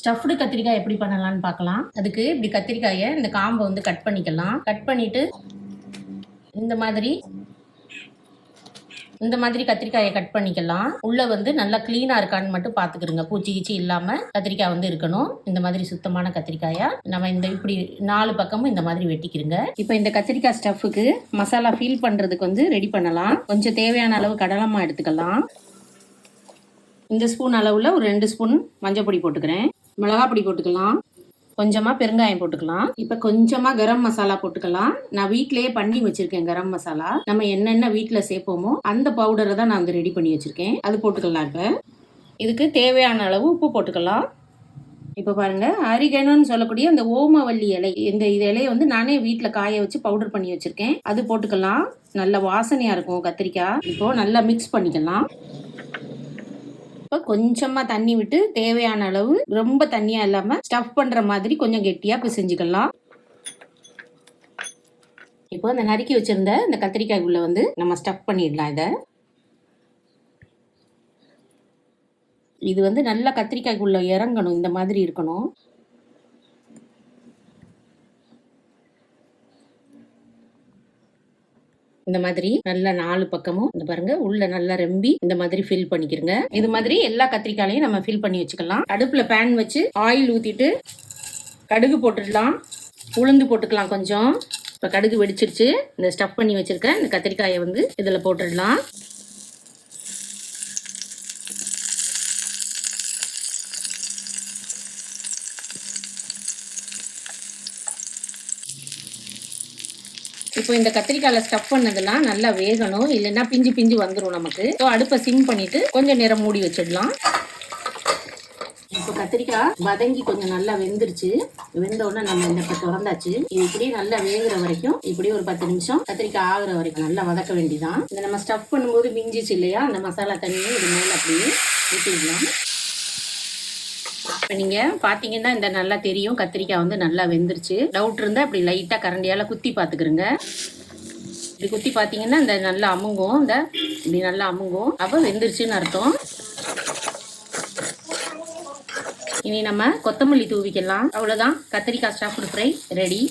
Stuffed கத்திரிக்காய் எப்படி பண்ணலாம்னு பார்க்கலாம். அதுக்கு இப்படி கத்திரிக்காயை இந்த காம்பை வந்து கட் பண்ணிக்கலாம். கட் பண்ணிட்டு இந்த மாதிரி கத்திரிக்காயை கட் பண்ணிக்கலாம். உள்ள வந்து நல்லா கிளீனா இருக்கான்னு மட்டும் பார்த்துக்கிடுங்க. பூச்சி கீச்சி இல்லாம கத்திரிக்காய் வந்து இருக்கணும். இந்த மாதிரி சுத்தமான கத்திரிக்காயா நம்ம இந்த இப்படி 4 பக்கமும் இந்த மாதிரி வெட்டிக்கிருங்க. இப்போ இந்த கத்திரிக்காய் ஸ்டஃபுக்கு மசாலா ஃபீல் பண்றதுக்கு வந்து ரெடி பண்ணலாம். கொஞ்சம் தேவையான அளவு கடலைமா எடுத்துக்கலாம். இந்த ஸ்பூன் அளவுல ஒரு 2 ஸ்பூன் மஞ்சள் பொடி போட்டுக்கிறேன். மிளகாய் பொடி போட்டுக்கலாம். கொஞ்சமா பெருங்காயம் போட்டுக்கலாம். இப்ப கொஞ்சமா கரம் மசாலா போட்டுக்கலாம். நான் வீட்லயே பண்ணி வச்சிருக்கேன் கரம் மசாலா. நம்ம என்னென்ன வீட்டுல சேர்ப்போமோ அந்த பவுடரை தான் நான் வந்து ரெடி பண்ணி வச்சிருக்கேன். அது போட்டுக்கலாம். இப்ப இதுக்கு தேவையான அளவு உப்பு போட்டுக்கலாம். இப்ப பாருங்க, அரிகனோன்னு சொல்லக்கூடிய அந்த ஓமவல்லி இலை, இந்த இலையை வந்து நானே வீட்டுல காய வச்சு பவுடர் பண்ணி வச்சிருக்கேன். அது போட்டுக்கலாம். நல்ல வாசனையா இருக்கும் கத்திரிக்காய். இப்போ நல்லா மிக்ஸ் பண்ணிக்கலாம். இப்போ கொஞ்சமா தண்ணி விட்டு தேவையான அளவு, ரொம்ப தண்ணியா இல்லாம ஸ்டஃப் பண்ற மாதிரி கொஞ்சம் கெட்டியா பிசைஞ்சுக்கலாம். இப்போ இந்த நறுக்கி வச்சிருந்த இந்த கத்திரிக்காய்க்குள்ள வந்து நம்ம ஸ்டஃப் பண்ணிடலாம். இது வந்து நல்லா கத்திரிக்காய்க்குள்ள இறங்கணும். இந்த மாதிரி இருக்கணும். இந்த மாதிரி நல்லா 4 பக்கமும் இந்த பாருங்க உள்ள நல்லா ரெம்பி இந்த மாதிரி ஃபில் பண்ணிக்கிறங்க. இது மாதிரி எல்லா கத்திரிக்காயையும் நம்ம ஃபில் பண்ணி வச்சுக்கலாம். அடுப்புல பேன் வச்சு ஆயில் ஊத்திட்டு கடுகு போட்டுடலாம். உளுந்து போட்டுக்கலாம் கொஞ்சம். இப்போ கடுகு வெடிச்சிருச்சு. இந்த ஸ்டஃப் பண்ணி வச்சிருக்க இந்த கத்திரிக்காயை வந்து இதுல போட்டுடலாம். இப்போ இந்த கத்திரிக்காயில ஸ்டஃப் பண்ணதெல்லாம் நல்லா வேகணும், இல்லைன்னா பிஞ்சு பிஞ்சு வந்துடும் நமக்கு. ஸோ அடுப்பை சிம் பண்ணிட்டு கொஞ்சம் நேரம் மூடி வச்சிடலாம். இப்போ கத்திரிக்காய் வதங்கி கொஞ்சம் நல்லா வெந்துருச்சு. வெந்த உடனே நம்ம இந்த இப்போ திறந்தாச்சு. இது இப்படி நல்லா வேகுற வரைக்கும், இப்படி ஒரு 10 நிமிஷம் கத்திரிக்காய் ஆகுற வரைக்கும் நல்லா வதக்க வேண்டியதான். இந்த நம்ம ஸ்டஃப் பண்ணும்போது மிஞ்சிச்சு இல்லையா, அந்த மசாலா தண்ணியை இது மேல அப்படியே ஊற்றிடலாம். இப்போ நீங்க பாத்தீங்கன்னா இந்த நல்லா தெரியும் கத்திரிக்காய் வந்து நல்லா வெந்துருச்சு. டவுட் இருந்தா இப்படி லைட்டா கரண்டியால குத்தி பாத்துக்கிறங்க. இப்படி குத்தி பாத்தீங்கன்னா இந்த நல்லா அமுங்கும். இந்த இப்படி நல்லா அமுங்கும். அப்ப வெந்துருச்சுன்னு அர்த்தம். இனி நம்ம கொத்தமல்லி தூவிக்கலாம். அவ்வளவுதான், கத்திரிக்காய் ஸ்டஃப்டு ஃப்ரை ரெடி.